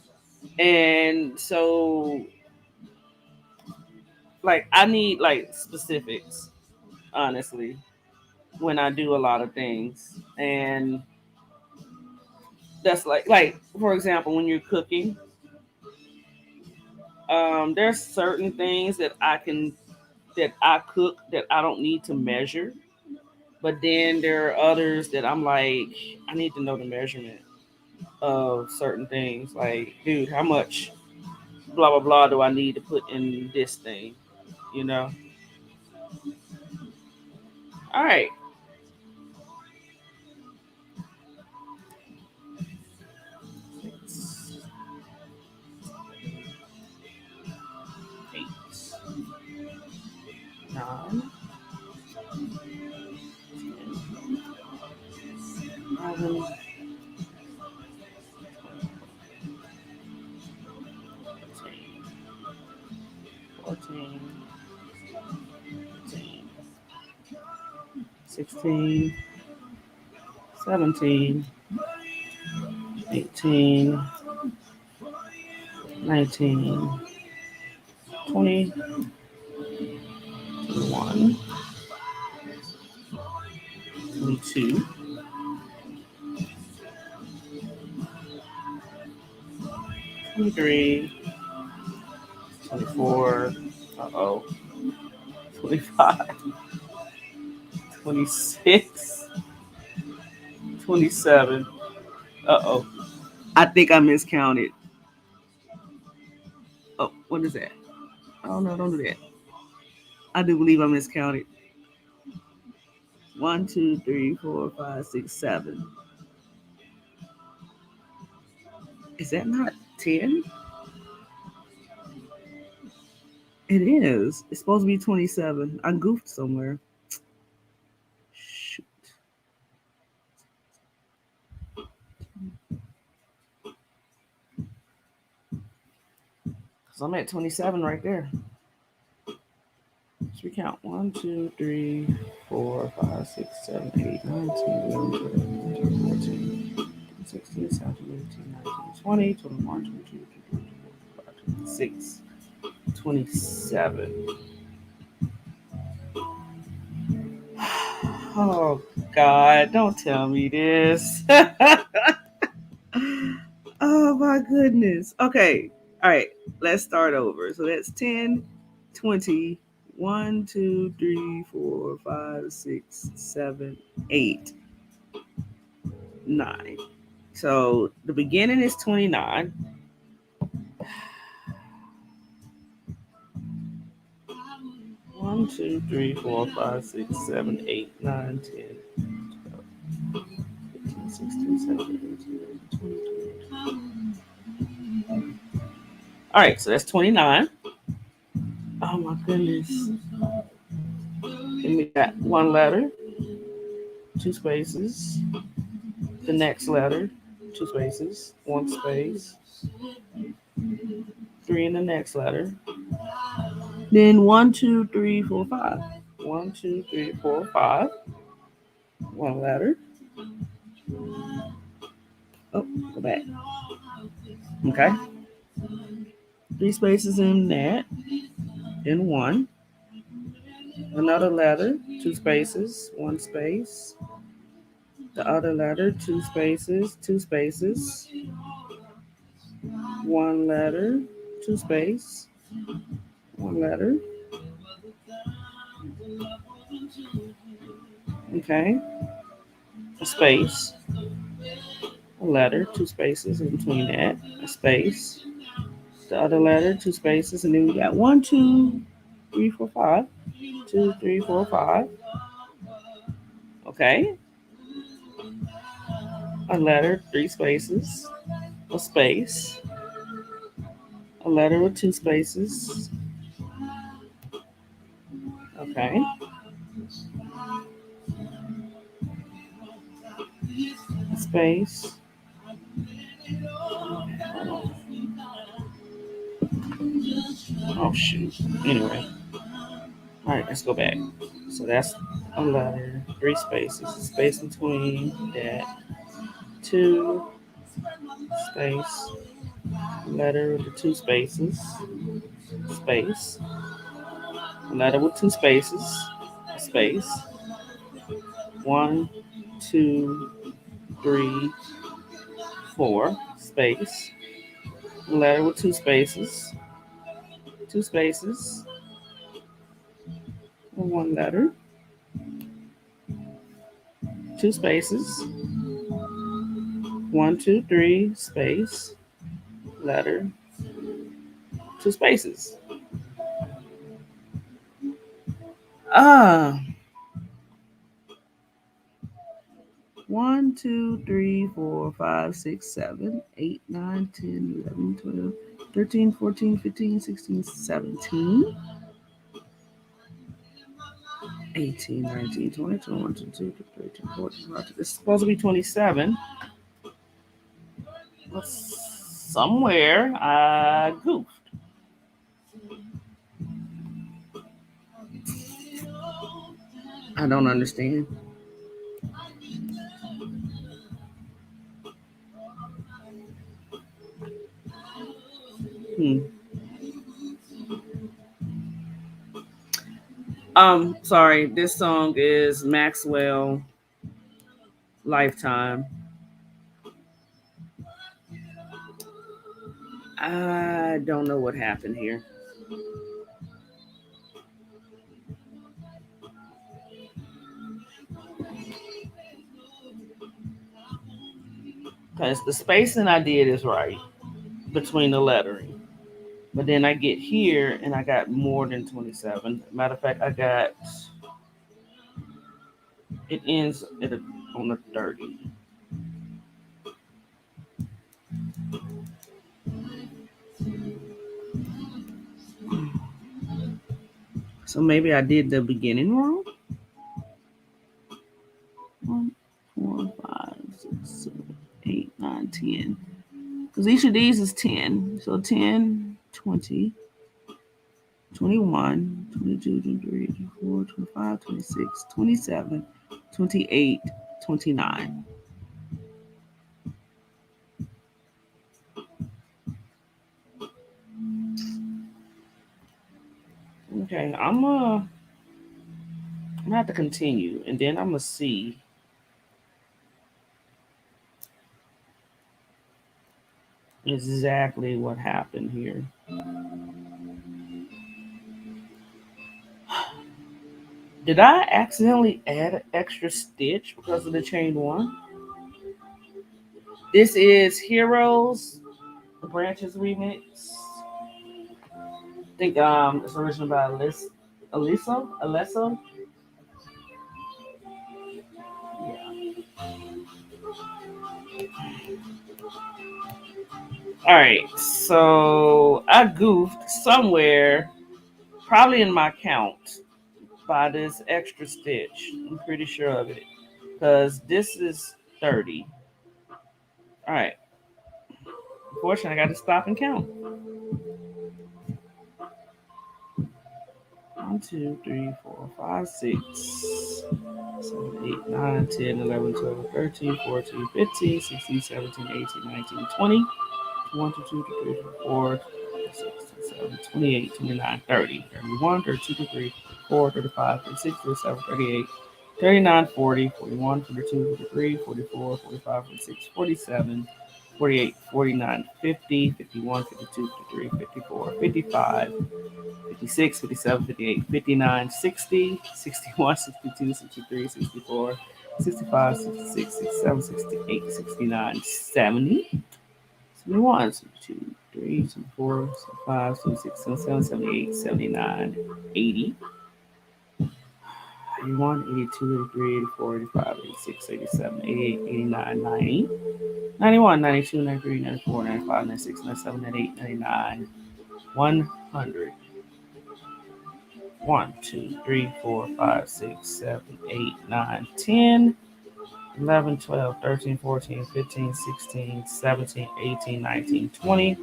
and so like I need like specifics, honestly, when I do a lot of things, and that's like for example, when you're cooking, there's certain things that I cook that I don't need to measure, but then there are others that I'm like I need to know the measurement of certain things. Like, dude, how much blah blah blah do I need to put in this thing? You know. All right. 6, 8, 9, 11, 13, 14, 15, 16, 17, 18, 19, 20, 21, 22, 23, 24, uh-oh, 25, 26, 27, uh-oh. I think I miscounted. Oh, what is that? Oh no, don't do that. I do believe I miscounted. 1, 2, 3, 4, 5, 6, 7. Is that not 10? It is. It's supposed to be 27. I goofed somewhere. Shoot. So I'm at 27 right there. So we count 1, 2, 3, 4, 5, 6, 7, 8, 9, 10, 11, 12, 13, 14, 16, 17, 18, 19, 20, 21, 22, 23, 24, 26, 27. Oh, God, don't tell me this. Oh, my goodness. Okay. All right. Let's start over. So that's 10, 20, 1, 2, 3, 4, 5, 6, 7, 8, 9. So the beginning is 29. 1, 2, 3, 4, 5, 6, 7, 8, 9, 10, 12, 15, 16, 17, 18, 19, 20, 21. All right, so that's 29. Oh my goodness. And we got one letter, two spaces, the next letter, two spaces, one space, three in the next letter. Then 1, 2, 3, 4, 5. 1, 2, 3, 4, 5. One letter. Oh, go back. Okay. Three spaces in that. Then one. Another letter, two spaces, one space. The other letter, two spaces, one letter, two space, one letter. Okay. A space, a letter, two spaces in between that, a space. The other letter, two spaces, and then we got 1, 2, 3, 4, 5. 2, 3, 4, 5. Okay. A letter, three spaces, a space, a letter with two spaces. Okay. A space. Oh shoot. Anyway. Alright, let's go back. So that's a letter, three spaces, space between that, two, space, letter with the two spaces, space, letter with two spaces, space, one, two, three, four, space, letter with two spaces, one letter, two spaces, one, two, three, space, letter, two spaces. Ah, 1, 2, 3, 4, 5, 6, 7, 8, 9, 10, 11, 12, 13, 14, 15, 16, 17, 18, 19, 20, 21, 22, 23, 24, 25. It's supposed to be 27. But somewhere I goofed. I don't understand. Hmm. Sorry. This song is Maxwell Lifetime. I don't know what happened here. Because the spacing I did is right between the lettering. But then I get here and I got more than 27. Matter of fact, I got it ends on the 30. So maybe I did the beginning wrong. 1, 4, 5, 6, 7, 8, 9, 10. Because each of these is 10. So 10, 20, 21, 22, 23, 24, 25, 26, 27, 28, 29. Okay, I'm gonna have to continue and then I'm gonna see exactly what happened here. Did I accidentally add an extra stitch because of the chain one? This is Heroes, the Branches remix. I think it's original by Alesso. Yeah. All right, so I goofed somewhere, probably in my count, by this extra stitch. I'm pretty sure of it, because this is 30. All right. Unfortunately, I got to stop and count. 1, 2, 3, 4, 5, 6, 7, 8, 9, 10, 11, 12, 13, 14, 15, 16, 17, 18, 19, 20. 1, 2, 2, 3, 4, 6, 7, 28, 29, 30, 31, 32, 33, 34, 35, 36, 37, 38, 39, 40, 41, 42, 43, 44, 45, 46, 47, 48, 49, 50, 51, 52, 53, 54, 55, 56, 57, 58, 59, 60, 61, 62, 63, 64, 65, 66, 67, 68, 69, 70. 71, 72, 73, 74, 75, 76, 77, 78, 79, 80, 81, 82, 83, 84, 85, 86, 87, 88, 89, 90, 91, 92, 93, 94, 95, 96, 97, 98, 99, 100. 1, 2, 3, 4, 5, 6, 7, 8, 9, 10, 11, 12, 13, 14, 15, 16, 17, 18, 19, 20.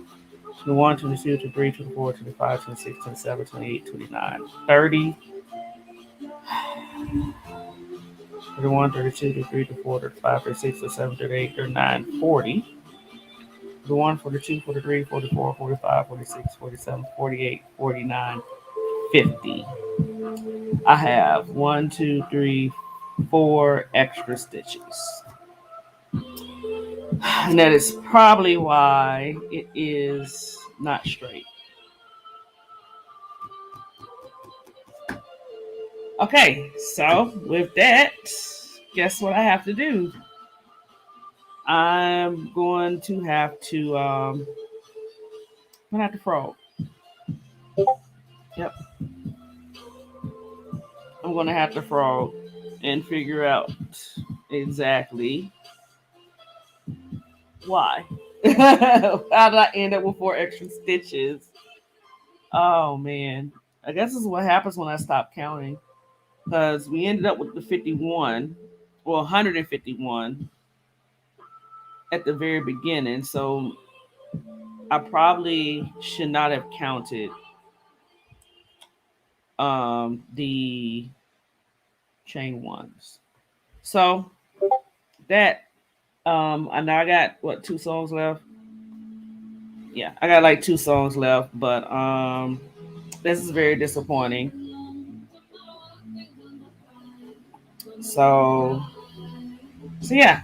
21, 22, 23, 24, 25, 26, 27, 28, 29, 30, 31, 32, 33, 34, 35, 36, 37, 38, 39, 40, 41, 42, 43, 44, 45, 46, 47, 48, 49, 50. I have 1, 2, 3, 4 extra stitches. And that is probably why it is not straight. Okay, so with that, guess what I have to do? I'm going to have to I'm gonna have to frog. Yep. I'm gonna have to frog and figure out exactly why. How did I end up with 4 extra stitches? Oh man. I guess this is what happens when I stop counting. Because we ended up with the 51, well 151 at the very beginning. So I probably should not have counted the chain ones. So that I know I got what 2 songs left. Yeah, I got like 2 songs left, but this is very disappointing. So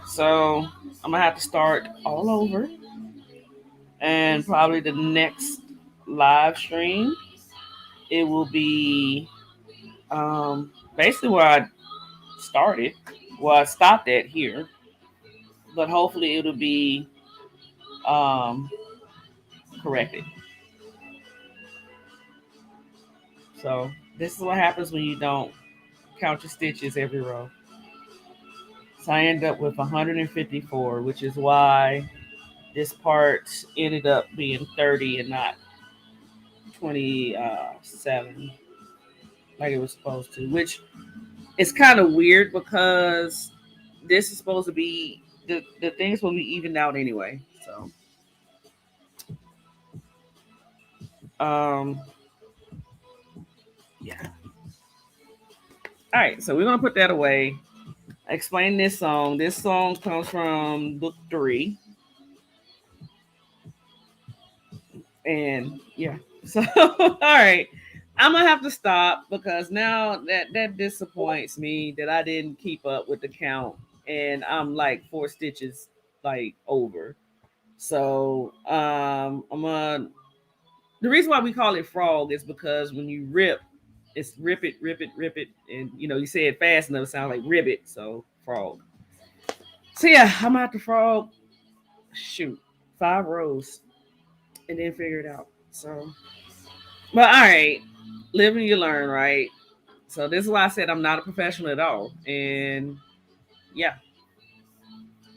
so I'm gonna have to start all over, and probably the next live stream it will be basically where I started, well I stopped at here, but hopefully it'll be um corrected. So this is what happens when you don't count your stitches every row. So I end up with 154, which is why this part ended up being 30 and not 27 like it was supposed to, which is kind of weird because this is supposed to be the thing's supposed to be evened out anyway. So um yeah. All right, so we're gonna put that away. Explain this song. This song comes from book 3. And yeah. So all right. I'm gonna have to stop because now that disappoints me that I didn't keep up with the count and I'm like 4 stitches like over. So I'm gonna the reason why we call it frog is because when you rip, it's rip it, rip it, rip it, and you say it fast enough, it sounds like ribbit, so frog. So yeah, I'm gonna have to frog shoot 5 rows and then figure it out. So but all right, live and you learn, right? So this is why I said I'm not a professional at all. And yeah,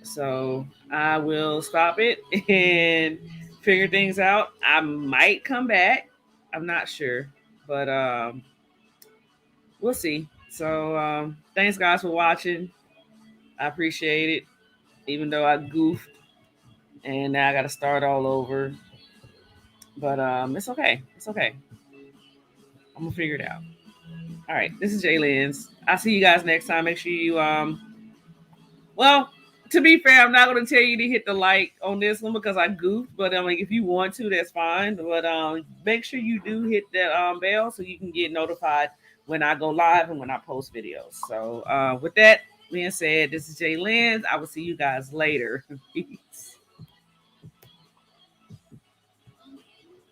so I will stop it and figure things out. I might come back. I'm not sure, but we'll see. So thanks guys for watching. I appreciate it. Even though I goofed and now I got to start all over, but it's okay. It's okay. I'm gonna figure it out. All right, this is Jay Lynn's. I'll see you guys next time. Make sure you well, to be fair, I'm not going to tell you to hit the like on this one because I goofed. But if you want to, that's fine. But make sure you do hit that bell so you can get notified when I go live and when I post videos. So with that being said, this is Jay Lynn. I will see you guys later. Peace.